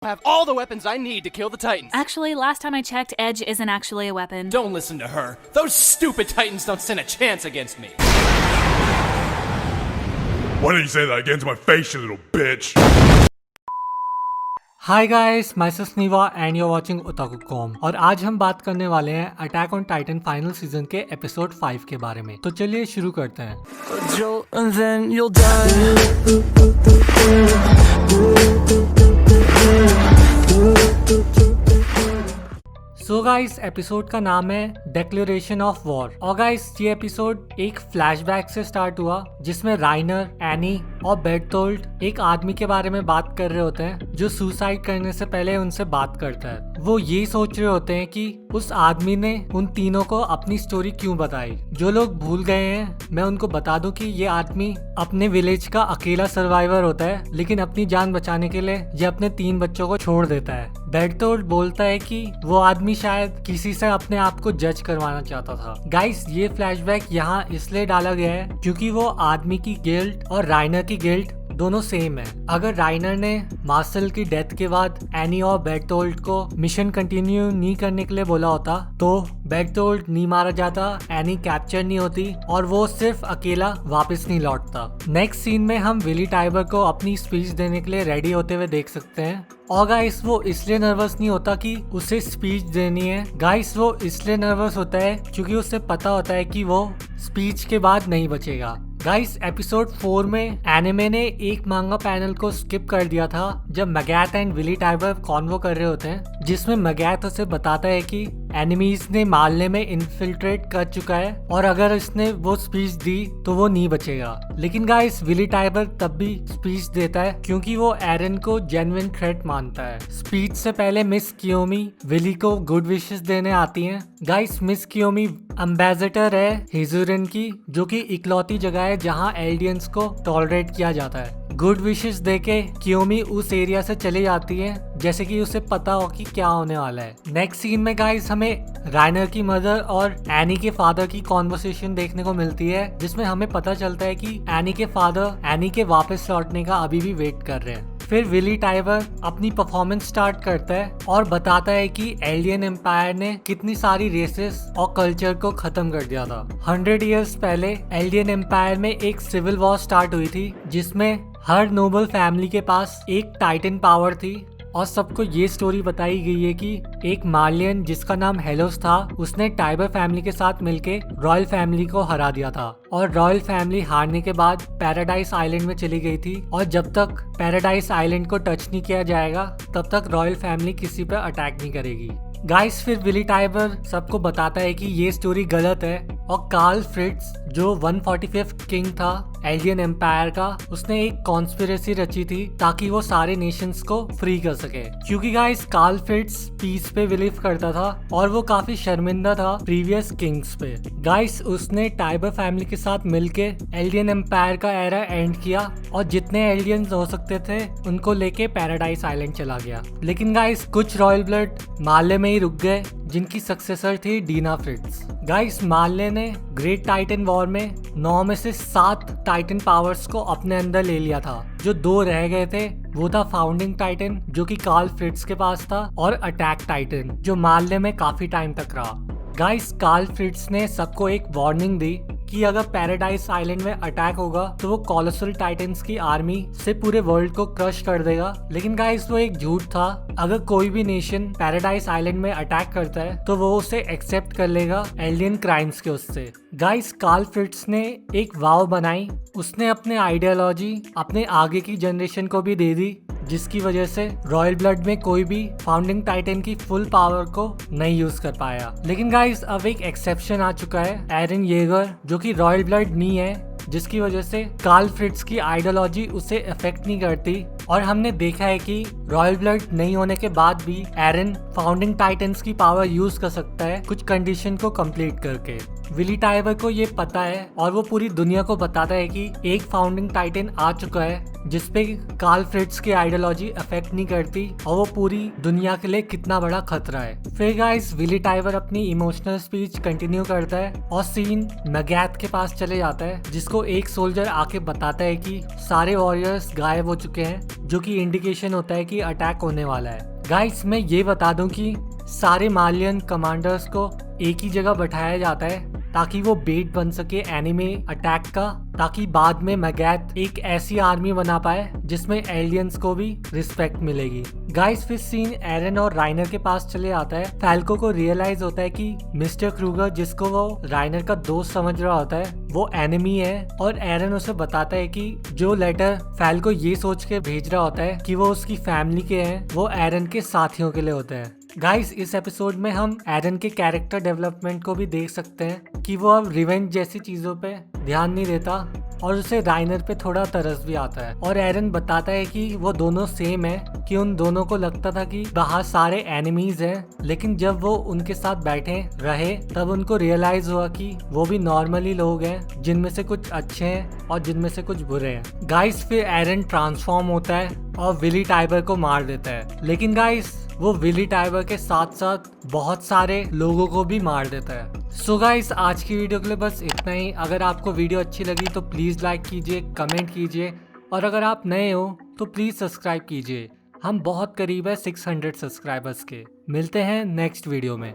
Have all the weapons I need to kill the Titans. Actually, last time I checked, Edge isn't actually a weapon. Don't listen to her. Those stupid Titans don't stand a chance against me. Why didn't you say that again to my face, you little bitch? Hi guys, myself Neeva and you are watching Otaku com. और आज हम बात करने वाले हैं attack on Titan final season के episode 5 के बारे में। तो चलिए शुरू करते हैं। सो गाइस, एपिसोड का नाम है डिक्लेरेशन ऑफ वॉर। और गाइस, ये एपिसोड एक फ्लैशबैक से स्टार्ट हुआ जिसमें राइनर, एनी और बेर्टोल्ट एक आदमी के बारे में बात कर रहे होते हैं जो सुसाइड करने से पहले उनसे बात करता है। वो ये सोच रहे होते हैं कि उस आदमी ने उन तीनों को अपनी स्टोरी क्यों बताई। जो लोग भूल गए हैं, मैं उनको बता दूं कि ये आदमी अपने विलेज का अकेला सर्वाइवर होता है, लेकिन अपनी जान बचाने के लिए ये अपने 3 बच्चों को छोड़ देता है। बेर्टोल्ट बोलता है कि वो आदमी शायद किसी से अपने आप को जज करवाना चाहता था। गाइस, ये फ्लैशबैक यहाँ इसलिए डाला गया है क्योंकि वो आदमी की गिल्ट और राइनर की गिल्ट दोनों सेम है। अगर राइनर ने मार्शल की डेथ के बाद एनी और बेर्टोल्ट को मिशन कंटिन्यू नहीं करने के लिए बोला होता तो बेर्टोल्ट नहीं मारा जाता, एनी कैप्चर नहीं होती और वो सिर्फ अकेला वापस नहीं लौटता। नेक्स्ट सीन में हम विली टाइबर को अपनी स्पीच देने के लिए रेडी होते हुए देख सकते हैं। और गाइस, वो इसलिए नर्वस नहीं होता कि उसे स्पीच देनी है। गाइस, वो इसलिए नर्वस होता है क्योंकि उसे पता होता है कि वो स्पीच के बाद नहीं बचेगा। गाइस, एपिसोड 4 में एनिमे ने एक मांगा पैनल को स्किप कर दिया था जब मैगैथ एंड विली टाइबर कॉन्वो कर रहे होते हैं, जिसमें मैगैथ उसे बताता है कि एनिमीज ने मारने में इन्फिल्ट्रेट कर चुका है और अगर इसने वो स्पीच दी तो वो नहीं बचेगा। लेकिन गाइस, विली टाइबर तब भी स्पीच देता है क्योंकि वो एरन को जेन्युइन थ्रेट मानता है। स्पीच से पहले मिस कियोमी विली को गुड विशेस देने आती हैं। गाइस, मिस कियोमी एम्बेसडर है हिजुरन की, जो कि इकलौती जगह है जहां एल्डियंस को टॉलरेट किया जाता है। गुड विशेस देके कियोमी उस एरिया से चली जाती है जैसे कि उसे पता हो कि क्या होने वाला है। नेक्स्ट सीन में गाइस, हमें राइनर की मदर और एनी के फादर की कॉन्वर्सेशन देखने को मिलती है, जिसमें हमें पता चलता है कि एनी के फादर एनी के वापस लौटने का अभी भी वेट कर रहे हैं। फिर विली टाइबर अपनी परफॉर्मेंस स्टार्ट करता है और बताता है कि एलियन एम्पायर ने कितनी सारी रेसेस और कल्चर को खत्म कर दिया था। 100 इयर्स पहले एलियन एम्पायर में एक सिविल वॉर स्टार्ट हुई थी जिसमें हर नोबल फैमिली के पास एक टाइटन पावर थी और सबको ये स्टोरी बताई गई है कि एक मार्लियन जिसका नाम हेलोस था, उसने टाइबर फैमिली के साथ मिलके रॉयल फैमिली को हरा दिया था और रॉयल फैमिली हारने के बाद पैराडाइज आइलैंड में चली गई थी और जब तक पैराडाइज आइलैंड को टच नहीं किया जाएगा तब तक रॉयल फैमिली किसी पर अटैक नहीं करेगी। गाइस, फिर विली टाइबर सबको बताता है कि ये स्टोरी गलत है और कार्ल फ्रिट्ज जो 145th किंग था एलियन एम्पायर का, उसने एक कॉन्स्पिरेसी रची थी ताकि वो सारे नेशंस को फ्री कर सके। क्योंकि गाइस, कार्ल फ्रिट्ज पीस पे बिलीव करता था और वो काफी शर्मिंदा था प्रीवियस किंग्स पे। गाइस, उसने टाइबर फैमिली के साथ मिलके एलियन एम्पायर का एरा एंड किया और जितने एलियंस हो सकते थे उनको लेके पैराडाइज आइलैंड चला गया। लेकिन गाइस, कुछ रॉयल ब्लड माले में ही रुक गए जिनकी सक्सेसर थी डीना फ्रिट्ज। गाइस, माले ने ग्रेट टाइटन वॉर में 9 में से 7 टाइटन पावर्स को अपने अंदर ले लिया था। जो 2 रह गए थे वो था फाउंडिंग टाइटन जो कि कार्ल फ्रिट्ज के पास था और अटैक टाइटन जो माले में काफी टाइम तक रहा। गाइस, कार्ल फ्रिट्ज ने सबको एक वार्निंग दी कि अगर पैराडाइज आइलैंड में अटैक होगा तो वो कोलोसल टाइटन्स की आर्मी से पूरे वर्ल्ड को क्रश कर देगा। लेकिन गाइस, वो एक झूठ था। अगर कोई भी नेशन पैराडाइज आइलैंड में अटैक करता है तो वो उसे एक्सेप्ट कर लेगा एलियन क्राइम्स के उससे। गाइस, कार्ल फ्रिट्ज ने एक वाव बनाई, उसने अपने आइडियोलॉजी अपने आगे की जनरेशन को भी दे दी, जिसकी वजह से रॉयल ब्लड में कोई भी फाउंडिंग टाइटन की फुल पावर को नहीं यूज कर पाया। लेकिन गाइस, अब एक एक्सेप्शन आ चुका है, एरन येगर, जो कि रॉयल ब्लड नहीं है, जिसकी वजह से कार्ल फ्रिट्ज की आइडियोलॉजी उसे अफेक्ट नहीं करती। और हमने देखा है कि रॉयल ब्लड नहीं होने के बाद भी एरन फाउंडिंग टाइटन्स की पावर यूज कर सकता है कुछ कंडीशन को कंप्लीट करके। विली टाइबर को ये पता है और वो पूरी दुनिया को बताता है कि एक फाउंडिंग टाइटन आ चुका है जिसपे कार्ल फ्रिट्ज की आइडियोलॉजी अफेक्ट नहीं करती और वो पूरी दुनिया के लिए कितना बड़ा खतरा है। फिर गाइस विली टाइवर अपनी इमोशनल स्पीच कंटिन्यू करता है और सीन मैगैथ के पास चले जाता है, जिसको एक सोल्जर आके बताता है कि सारे वॉरियर्स गायब हो चुके हैं, जो कि इंडिकेशन होता है कि अटैक होने वाला है। गाइस मैं ये बता दूं कि सारे मालियन कमांडर्स को एक ही जगह बैठाया जाता है ताकि वो बेट बन सके एनिमे अटैक का, ताकि बाद में मैगैथ एक ऐसी आर्मी बना पाए जिसमें एलियंस को भी रिस्पेक्ट मिलेगी। गाइस फिर सीन एरन और राइनर के पास चले आता है। फैल्को को रियलाइज होता है कि मिस्टर क्रूगर, जिसको वो राइनर का दोस्त समझ रहा होता है, वो एनिमी है और एरन उसे बताता है कि जो लेटर फैल्को ये सोच के भेज रहा होता है कि वो उसकी फैमिली के हैं, वो एरन के साथियों के लिए होते हैं। गाइस इस एपिसोड में हम एरन के कैरेक्टर डेवलपमेंट को भी देख सकते हैं कि वो अब रिवेंज जैसी चीजों पे ध्यान नहीं देता और उसे राइनर पे थोड़ा तरस भी आता है। और एरन बताता है कि वो दोनों सेम है, कि उन दोनों को लगता था कि बाहर सारे एनिमीज हैं, लेकिन जब वो उनके साथ बैठे रहे तब उनको रियलाइज हुआ कि वो भी नॉर्मली लोग हैं, जिनमें से कुछ अच्छे हैं और जिनमें से कुछ बुरे हैं। गाइस फिर एरन ट्रांसफॉर्म होता है और विली टाइबर को मार देता है, लेकिन गाइस वो विली टाइबर के साथ साथ बहुत सारे लोगों को भी मार देता है। सो गाइस आज की वीडियो के लिए बस इतना ही। अगर आपको वीडियो अच्छी लगी तो प्लीज़ लाइक कीजिए, कमेंट कीजिए और अगर आप नए हो तो प्लीज़ सब्सक्राइब कीजिए। हम बहुत करीब है 600 सब्सक्राइबर्स के। मिलते हैं नेक्स्ट वीडियो में।